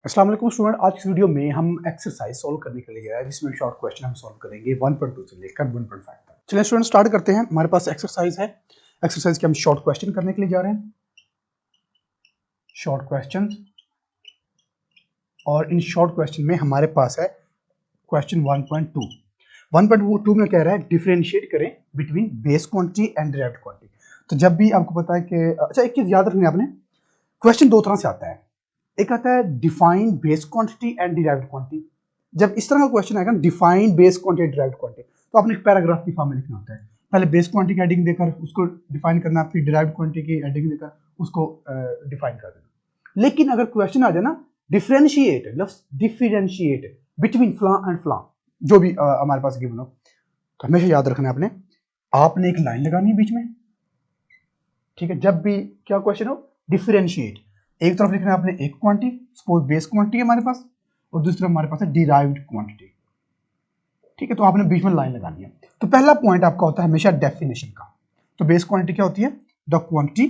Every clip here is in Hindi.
अस्सलाम वालेकुम स्टूडेंट। आज की वीडियो में हम एक्सरसाइज सॉल्व करने के लिए आए जिसमें शॉर्ट क्वेश्चन हम सॉल्व करेंगे 1.2 से लेकर 1.5 तक। चलिए स्टूडेंट स्टार्ट करते हैं। हमारे पास एक्सरसाइज है, एक्सरसाइज के हम शॉर्ट क्वेश्चन करने के लिए जा रहे हैं, शॉर्ट क्वेश्चन। और इन शॉर्ट क्वेश्चन में हमारे पास है क्वेश्चन 1.2। 1.2 में कह रहा है डिफरेंशिएट करें between base quantity and derived quantity. तो जब भी आपको पता है कि अच्छा एक चीज याद रखनी है आपने, क्वेश्चन दो तरह से आता है। एक आता है define base quantity and derived quantity. जब इस तरह का क्वेश्चन आएगा define base quantity derived quantity, तो आपने एक पैराग्राफ की फॉर्म में लिखना होता है। पहले बेस क्वांटिटी की हेडिंग देकर उसको डिफाइन करना, फिर डिराइव्ड क्वांटिटी की हेडिंग देकर उसको डिफाइन कर देना। लेकिन अगर क्वेश्चन आ जाए ना डिफरेंशिएट, डिफरेंशिएट बिटवीन फ्ला एंड फ्ला, जो भी हमारे पास गिवन हो, तो हमेशा याद रखना है आपने एक लाइन लगानी है बीच में, ठीक है। जब भी क्या क्वेश्चन हो डिफरेंशिएट, एक तरफ लिखना है आपने एक क्वांटिटी, सपोज बेस क्वांटिटी है हमारे पास, और दूसरी तरफ हमारे पास है डिराइव्ड क्वांटिटी, ठीक है। तो आपने बीच में लाइन लगानी है। तो पहला पॉइंट आपका होता है हमेशा डेफिनेशन का। तो बेस क्वांटिटी क्या होती है? The quantity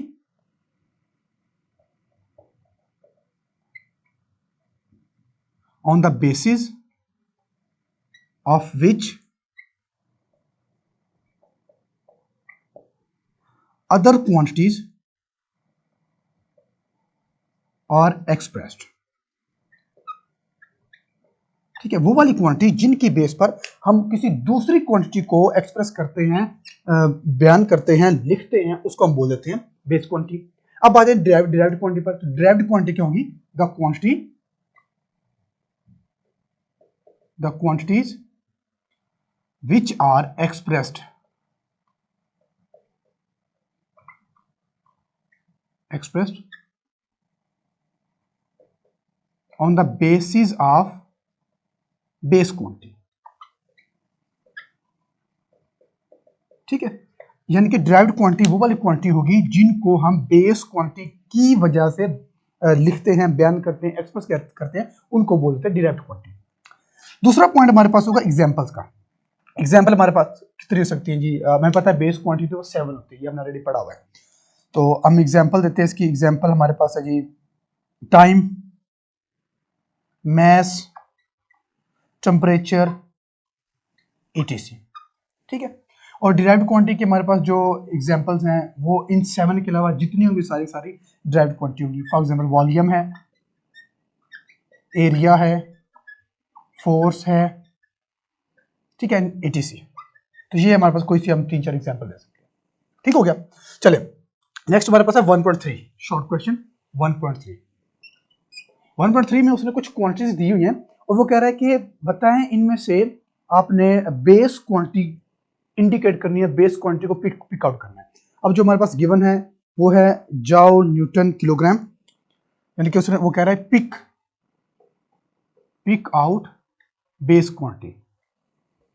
on the basis of which other quantities are expressed, ठीक है। वो वाली क्वांटिटी जिनकी बेस पर हम किसी दूसरी क्वांटिटी को एक्सप्रेस करते हैं, बयान करते हैं, लिखते हैं, उसको हम बोल देते हैं बेस क्वांटिटी। अब आ जाए डिराइव्ड क्वांटिटी पर। तो डिराइव्ड क्वांटिटी क्या होगी? The quantities which are expressed on the basis of base quantity, ठीक है। यानी कि डिराइव्ड क्वांटिटी वो वाली क्वांटिटी होगी जिनको हम बेस क्वांटिटी की वजह से लिखते हैं, बयान करते हैं, एक्सप्रेस करते हैं, उनको बोलते हैं डिराइव्ड क्वांटिटी। दूसरा पॉइंट हमारे पास होगा एग्जांपल्स का। एग्जांपल हमारे पास कितनी हो सकती है जी? हमें पता है बेस क्वांटिटी तो 7 होती है, ये हमने ऑलरेडी पढ़ा हुआ है। तो हम एग्जांपल देते हैं इसकी। एग्जांपल हमारे पास है जी टाइम, मास, टेम्परेचर, etc, ठीक है। और डिराइव्ड क्वांटिटी के हमारे पास जो एग्जांपल्स हैं वो इन 7 के अलावा जितनी होंगी सारी सारी डिराइव्ड क्वांटिटी होंगी। फॉर एग्जांपल वॉल्यूम है, एरिया है, फोर्स है, ठीक है, etc। तो ये हमारे पास कोई सी हम 3-4 एग्जांपल दे सकते हैं, ठीक हो गया। चले नेक्स्ट हमारे पास है 1.3 शॉर्ट क्वेश्चन 1.3। 1.3 में उसने कुछ क्वांटिटीज दी हुई हैं और वो कह रहा है कि बताएं इनमें से आपने बेस क्वांटिटी इंडिकेट करनी है, बेस क्वांटिटी को पिक आउट करना है। अब जो हमारे पास गिवन है वो है जॉल, न्यूटन, किलोग्राम, यानी कि उसने वो कह रहा है pick out base quantity.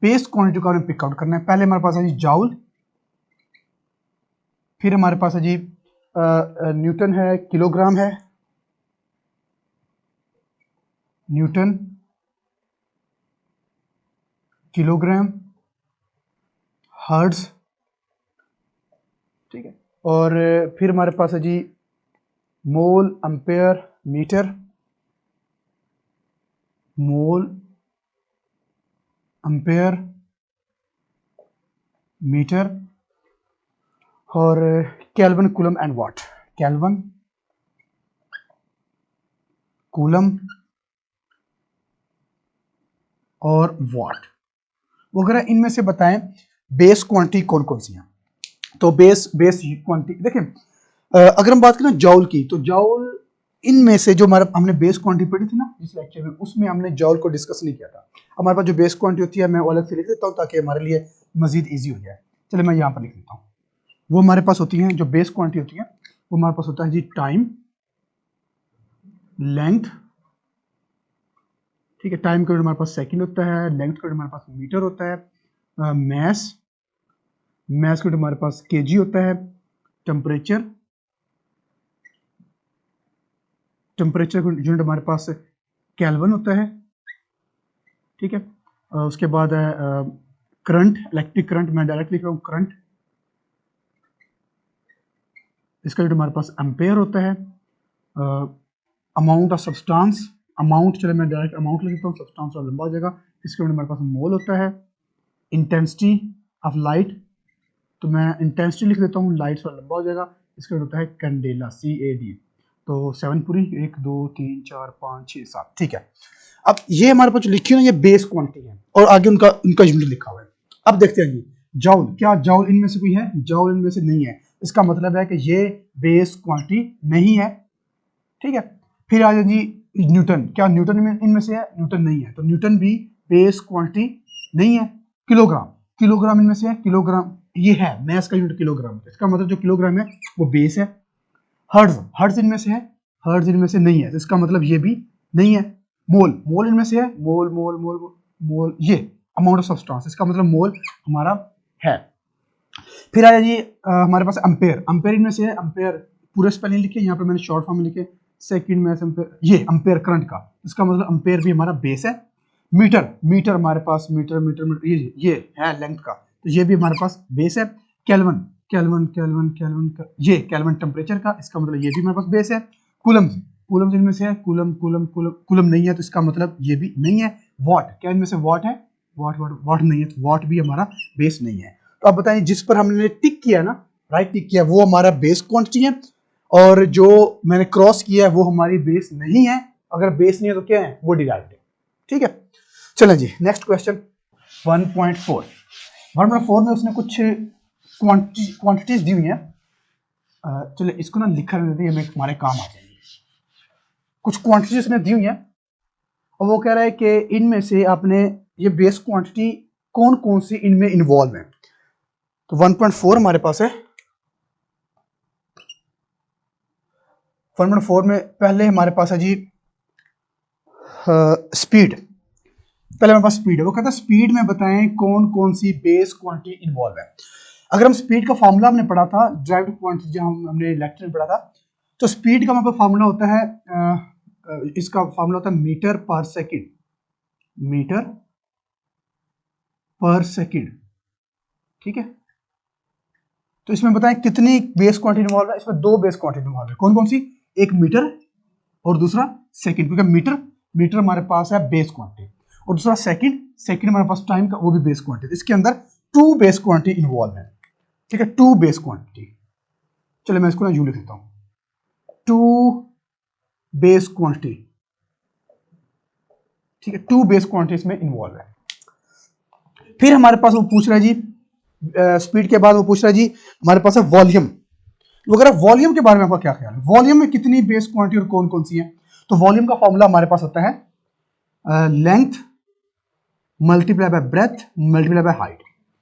Base quantity को हमें पिक आउट करना है। पहले हमारे पास है जी जॉल, फिर हमारे पास है जी न्यूटन है, किलोग्राम है, न्यूटन, किलोग्राम, हर्ट्ज, ठीक है। और फिर हमारे पास है जी मोल, एम्पेयर, मीटर, मोल, एम्पेयर, मीटर, और kelvin, coulomb and what. Kelvin, coulomb और वाट वगैरह, इनमें से बताएं बेस क्वांटिटी कौन कौन सी हैं। तो बेस क्वांटिटी देखें, अगर हम बात करें जॉल की, तो जॉल इनमें से जो हमारा हमने बेस क्वांटिटी पढ़ी थी ना इस लेक्चर में, उसमें हमने जॉल को डिस्कस नहीं किया था। हमारे पास जो बेस क्वांटिटी होती है मैं अलग से लिख देता हूँ ताकि हमारे लिए मजीद ईजी हो जाए। चलिए मैं यहाँ पर लिख देता हूँ। वो हमारे पास होती हैं जो बेस क्वांटिटी होती है, वो हमारे पास होता है जी टाइम, लेंथ, ठीक है। टाइम का हमारे पास सेकंड होता है, लेंथ का हमारे पास मीटर होता है, मैस का हमारे पास केजी होता है, टेम्परेचर यूनिट हमारे पास केल्विन होता है, ठीक है। उसके बाद है करंट, इलेक्ट्रिक करंट, मैं डायरेक्ट लिख रहा हूँ करंट, इसका यूनिट हमारे पास एम्पेयर होता है। अमाउंट ऑफ सब्सटेंस, अमाउंट, चलो मैं डायरेक्ट अमाउंट लिख देता हूँ, सब्सटेंस थोड़ा लंबा हो जाएगा। इसके अंदर हमारे पास मोल होता है। इंटेंसिटी ऑफ लाइट, तो मैं इंटेंसिटी लिख देता हूँ, लाइट थोड़ा लंबा हो जाएगा। इसका होता है कैंडेला, CAD। तो 7 पूरी, 1 2 3 4 5 6 7, ठीक है। अब ये हमारे पास जो लिखी है ना, ये बेस क्वांटिटी है और आगे उनका यूनिट लिखा हुआ है। अब देखते हैं जी, जॉउल, क्या जॉउल इनमें से कोई है? जॉउल इनमें से नहीं है, इसका मतलब है कि ये बेस क्वांटिटी नहीं है, ठीक है। फिर आ जाए जी न्यूटन, क्या न्यूटन इनमें से है? न्यूटन नहीं है, तो न्यूटन भी बेस क्वांटिटी नहीं है। किलोग्राम, किलोग्राम इनमें से है, किलोग्राम ये है, मैस का यूनिट किलोग्राम, इसका मतलब जो किलोग्राम है वो बेस है। हर्ट्ज, हर्ट्ज इनमें से है? हर्ट्ज इनमें से नहीं है, तो इसका मतलब ये भी नहीं है। मोल, मोल इनमें से है? मोल मोल मोल मोल, ये अमाउंट ऑफ सब्सटेंस, इसका मतलब मोल हमारा है। फिर आया जी हमारे पास एम्पेयर, एम्पेयर इनमें से है? एम्पेयर पूरे स्पेलिंग लिखे, यहाँ पे मैंने शॉर्ट फॉर्म में लिखे, सेकंड में एम्पेयर, ये एम्पेयर करंट का, इसका मतलब एम्पेयर भी हमारा बेस है। मीटर, मीटर हमारे पास मीटर मीटर मीटर, ये है लेंथ का, तो ये भी हमारे पास बेस है। केल्विन, केल्विन केल्विन केल्विन का, ये केल्विन टेम्परेचर का, इसका मतलब ये भी हमारे पास बेस है। कूलम, कूलम इनमें से है? कूलम कूलम कूलम कूलम नहीं है, तो इसका मतलब ये भी नहीं है। वॉट, क्या इनमें से वॉट है? वॉट वॉट वॉट नहीं है, तो वॉट भी हमारा बेस नहीं है। तो आप बताइए, जिस पर हमने टिक किया ना, राइट टिक किया, वो हमारा बेस क्वांटिटी है, और जो मैंने क्रॉस किया है वो हमारी बेस नहीं है। अगर बेस नहीं है तो क्या है? वो डिराइव्ड है, ठीक है। चलें जी, नेक्स्ट क्वेश्चन 1.4। 1.4 में उसने कुछ क्वांटिटीज दी हुई है। चलिए इसको ना लिखा रहने देते हैं, हमारे काम आ जाएंगे। कुछ क्वांटिटीज उसने दी हुई है और वो कह रहा है कि इनमें से आपने ये बेस क्वांटिटी कौन कौन सी इनमें इन्वॉल्व है। तो 1.4 हमारे पास है। 1.4 में पहले हमारे पास है जी स्पीड, पहले हमारे पास स्पीड है। वो कहता है स्पीड में बताएं कौन कौन सी बेस क्वांटिटी इन्वॉल्व है। अगर हम स्पीड का फॉर्मूला हमने पढ़ा था, ड्राइव्ड क्वांटिटी जो हमने लेक्चर में पढ़ा था, तो स्पीड का हमारे पास फॉर्मूला होता है, इसका फॉर्मूला होता है मीटर पर सेकंड, मीटर पर सेकंड, ठीक है। तो इसमें बताएं कितनी बेस क्वांटिटी इन्वॉल्व है। इसमें दो बेस क्वांटिटी इन्वॉल्व है, कौन कौन सी? एक मीटर और दूसरा सेकंड, क्योंकि मीटर, मीटर हमारे पास है बेस क्वांटिटी, और दूसरा सेकंड, सेकंड हमारे पास टाइम का, वो भी बेस क्वांटिटी। इसके अंदर टू बेस क्वांटिटी इन्वॉल्व है, ठीक है, टू बेस क्वांटिटी। चलो मैं इसको ना यूं लिख देता हूं, टू बेस क्वांटिटी, ठीक है, टू बेस क्वांटिटी इसमें इन्वॉल्व है। फिर हमारे पास वो पूछ रहा है जी, स्पीड के बाद वो पूछ रहा है जी हमारे पास है वॉल्यूम। वगैरह वॉल्यूम के बारे में आपका क्या ख्याल है? वॉल्यूम में कितनी बेस क्वांटिटी और कौन कौन सी है? तो वॉल्यूम का फॉर्मूला हमारे पास होता है length multiply by breath multiply by height,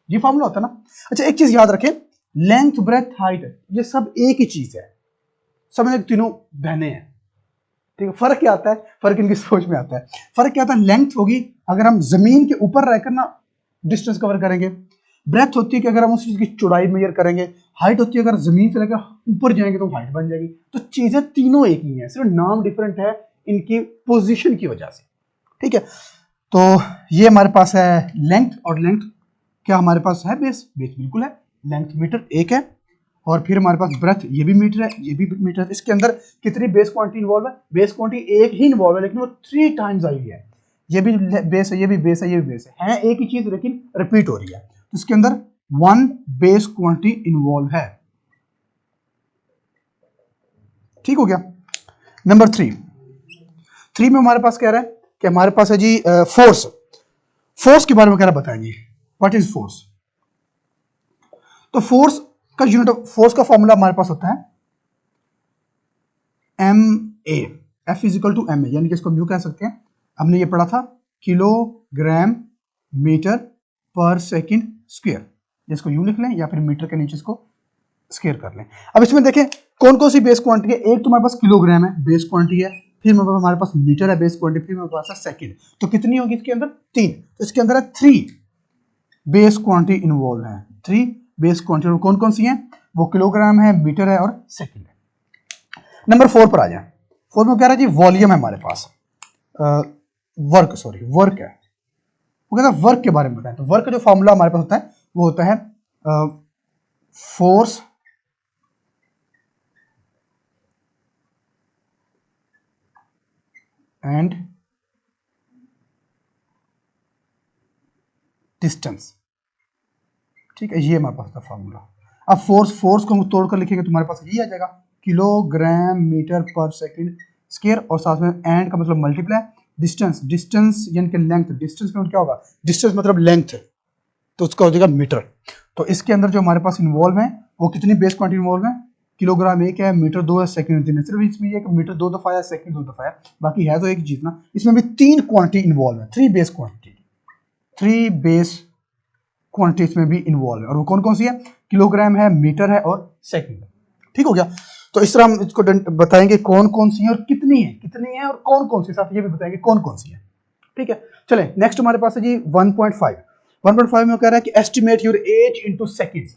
ये फॉर्मूला होता है ना। अच्छा एक चीज याद रखें, लेंथ ब्रेथ हाइट ये सब एक ही चीज है, सब में तीनों बहने हैं, ठीक है। फर्क क्या आता है? फर्क इनकी सोच में आता है। फर्क क्या आता है? लेंथ होगी अगर हम जमीन के ऊपर रहकर ना डिस्टेंस कवर करेंगे, ब्रेथ होती है कि अगर हम उस चीज की चौड़ाई मेजर करेंगे, हाइट होती है अगर जमीन से लेकर ऊपर जाएंगे तो हाइट बन जाएगी। तो चीजें तीनों एक ही हैं, सिर्फ नाम डिफरेंट है इनकी पोजीशन की वजह से, ठीक है। तो ये हमारे पास है लेंथ, और लेंथ क्या हमारे पास है? बेस, बेस बिल्कुल है, लेंथ मीटर एक है। और फिर हमारे पास ब्रेथ, ये भी मीटर है, ये भी मीटर है। इसके अंदर कितनी बेस क्वांटिटी इन्वॉल्व है? बेस क्वांटिटी एक ही इन्वॉल्व है, लेकिन वो 3 टाइम्स आई है। ये भी बेस है, ये भी बेस है, ये भी बेस है एक ही चीज लेकिन रिपीट हो रही है। तो इसके अंदर 1 बेस क्वांटिटी इन्वॉल्व है, ठीक हो गया। नंबर 3 में हमारे पास कह रहा है कि हमारे पास है जी फोर्स। फोर्स के बारे में कह रहा है, बताएंगे व्हाट इज फोर्स। तो फोर्स का यूनिट ऑफ फोर्स का फॉर्मूला हमारे पास होता है M A, F is equal to M A, यानी कि इसको हम यूं कह सकते हैं, हमने ये पढ़ा था किलोग्राम मीटर पर सेकंड स्क्वायर, इसको यूं लिख लें या फिर मीटर के नीचे इसको स्क्वायर कर लें। अब इसमें देखें कौन कौन सी बेस क्वांटिटी है। एक तो हमारे पास किलोग्राम है, बेस क्वांटिटी है, फिर हमारे पास मीटर है, बेस क्वांटिटी, फिर हमारे पास है सेकंड। तो कितनी होगी इसके अंदर? 3। तो इसके अंदर है 3 बेस क्वांटिटी इन्वॉल्व है, 3 बेस क्वांटिटी। कौन कौन सी है? वो किलोग्राम है, मीटर है और सेकंड है। नंबर 4 पर आ जाए। 4 में कह रहा है जी वॉल्यूम है हमारे पास, वर्क, सॉरी वर्क है। वो कहता है वर्क के बारे में बताएं। तो वर्क का जो फॉर्मूला हमारे पास होता है वो होता है फोर्स एंड डिस्टेंस। ठीक है, ये हमारे पास था फॉर्मूला। अब फोर्स को हम तोड़कर लिखेंगे तो हमारे पास ये आ जाएगा किलोग्राम मीटर पर सेकंड स्क्वायर, और साथ में एंड का मतलब मल्टीप्लाई डिस्टेंस यानी कि लेंथ। डिस्टेंस का मतलब क्या होगा, डिस्टेंस मतलब लेंथ, तो उसका हो जाएगा मीटर। तो इसके अंदर जो हमारे पास इन्वॉल्व है वो कितनी बेस क्वांटिटी इन्वॉल्व है, किलोग्राम एक है, मीटर दो है, सेकंड तीन है। सिर्फ इसमें ये कि मीटर दो दफा है, सेकंड दो दफा है, बाकी है तो एक चीज ना। इसमें भी तीन क्वांटिटी इन्वॉल्व है, थ्री बेस क्वांटिटीज में भी इन्वॉल्व है, और वो कौन कौन सी है, किलोग्राम है, मीटर है और सेकंड। ठीक हो गया। तो इस तरह हम इसको बताएंगे कौन कौन सी है और कितनी है और कौन कौन सी, साथ ये भी बताएंगे कौन कौन सी है। ठीक है, चले नेक्स्ट हमारे पास है जी 1.5 में कह रहा है कि estimate your age into seconds.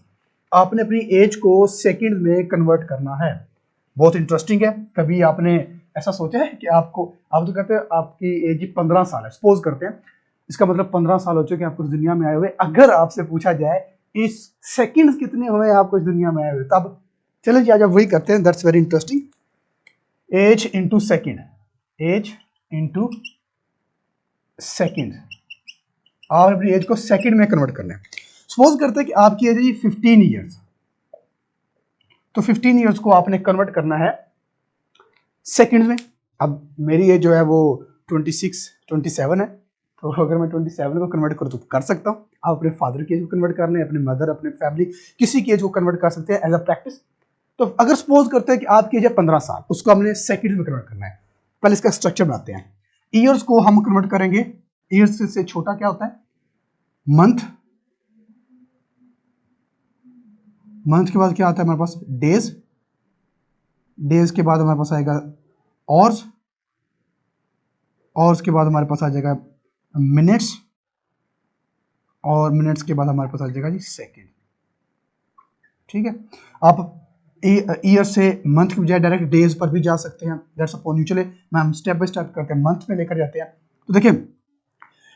आपने अपनी एज को सेकंड में कन्वर्ट करना है। बहुत इंटरेस्टिंग है। कभी आपने ऐसा सोचा है कि आप तो कहते हैं आपकी एज 15 साल है, सपोज करते हैं, इसका मतलब 15 साल हो चुके हैं आपको इस दुनिया में आए हुए। अगर आपसे पूछा जाए इस सेकंड्स कितने हुए आपको इस दुनिया में आए हुए, तब चलो जी आज वही करते हैं। That's very interesting. Age into second, age into second, आप अपनी एज को सेकंड में कन्वर्ट करना है। सपोज करते हैं कि आपकी एज है 15 ईयर्स, तो 15 ईयर्स को आपने कन्वर्ट करना है सेकंड में। अब मेरी एज जो है वो 27 है, तो अगर मैं 27 को कन्वर्ट करूँ तो कर सकता हूँ। आप अपने फादर की एज को कन्वर्ट कर लें, अपने मदर, अपने फैमिली, किसी की एज को कन्वर्ट कर सकते हैं एज अ प्रैक्टिस। तो अगर सपोज करते हैं कि आपकी एज है 15 साल, उसको हमने सेकंड में कन्वर्ट करना है। पहले इसका स्ट्रक्चर बनाते हैं। ईयर्स को हम कन्वर्ट करेंगे, ईयर्स से छोटा क्या होता है, मंथ। मंथ के बाद क्या आता है हमारे पास, डेज। डेज के बाद हमारे पास आएगा आवर्स, आवर्स के बाद हमारे पास आ जाएगा मिनट्स, और मिनट्स के बाद हमारे पास आ जाएगा जी सेकेंड। ठीक है, आप ईयर से मंथ की बजाय डायरेक्ट डेज पर भी जा सकते हैं। That's upon you. चले मैं हम स्टेप बाय स्टेप करते हैं, मंथ में लेकर जाते हैं। तो देखिए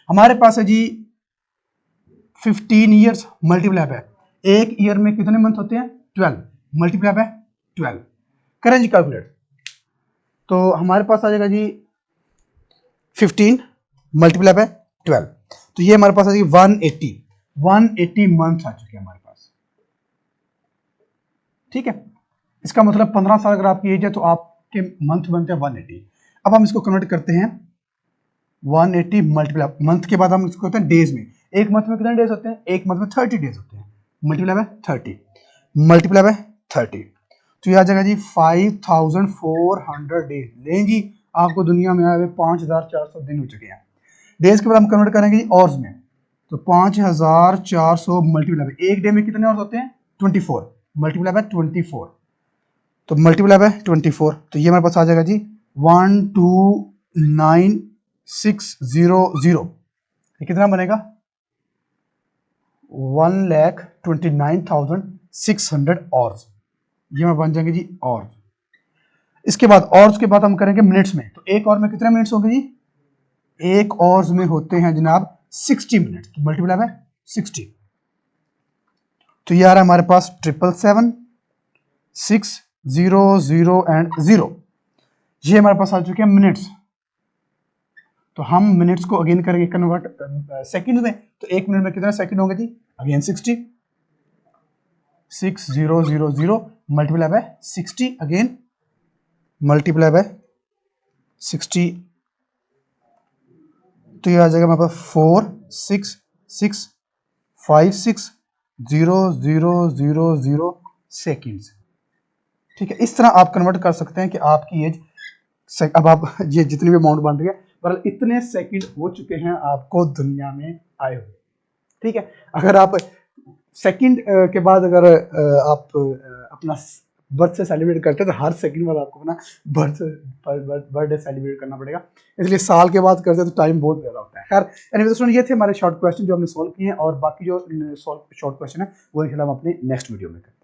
हमारे पास है जी 15 ईयर्स मल्टीप्लाई बाय, एक ईयर में कितने मंथ होते हैं, 12, मल्टीप्लाई बाय 12 करें जी कैलकुलेट। तो हमारे पास आ जाएगा जी 15 मल्टीप्लाई बाय 12, तो ये हमारे पास आ जाएगी 180 मंथ आ चुके हैं हमारे पास। ठीक है, इसका मतलब 15 साल अगर आपकी एज है तो आपके मंथ बनते हैं 180। अब हम इसको कन्वर्ट करते हैं 180 मल्टीप्लाई, मंथ के बाद हम इसको करते हैं डेज में। एक मंथ में कितने डेज होते हैं, एक मंथ में 30 डेज होते हैं, मल्टीप्लाई बाय 30, मल्टीप्लाई बाय 30, तो ये आ जाएगा जी 5400 डेज। लें जी आपको दुनिया में आए हुए 5400 दिन हो चुके हैं। डेज के बाद हम कन्वर्ट करेंगे जी आवर्स में, तो 5400 मल्टीप्लाई बाय, एक डे में कितने आवर्स होते हैं, 24, मल्टीप्लाई बाय 24, तो मल्टीप्लाई बाय 24, तो ये हमारे पास आ जाएगा जी 129,600। ये कितना बनेगा, 1,29,600 आवर्स। ये में बन जाएंगे जी आवर्स। इसके बाद आवर्स के बाद हम करेंगे मिनट्स में, तो एक आवर में कितने मिनट्स होंगे जी, एक आवर्स में होते हैं जनाब 60 मिनट, तो मल्टीप्लाई बाय 60, तो ये आ रहा है हमारे पास 777,600 एंड 0। ये हमारे पास आ चुके हैं मिनट्स। तो हम मिनट्स को अगेन करेंगे कन्वर्ट सेकंड में, तो एक मिनट में कितने सेकंड होंगे जी, again 60, 6000 multiply by 60, again multiply by 60, तो ये आ जाएगा हमारे पास 466560000 सेकेंड्स। ठीक है, इस तरह आप कन्वर्ट कर सकते हैं कि आपकी एज, अब आप ये जितनी भी अमाउंट बन रही है, पर इतने सेकंड हो चुके हैं आपको दुनिया में आए हुए। ठीक है, अगर आप सेकंड के बाद अगर आप अपना बर्थ से सेलिब्रेट करते हैं तो हर सेकंड बाद आपको अपना बर्थडे सेलिब्रेट करना पड़ेगा, इसलिए साल के बाद करते हैं तो टाइम बहुत ज़्यादा होता है। खैर एनीवे दोस्तों, ये थे हमारे शॉर्ट क्वेश्चन जो हमने सॉल्व किए हैं, और बाकी जो शॉर्ट क्वेश्चन है वो इंशाल्लाह हम अपने नेक्स्ट वीडियो में करेंगे।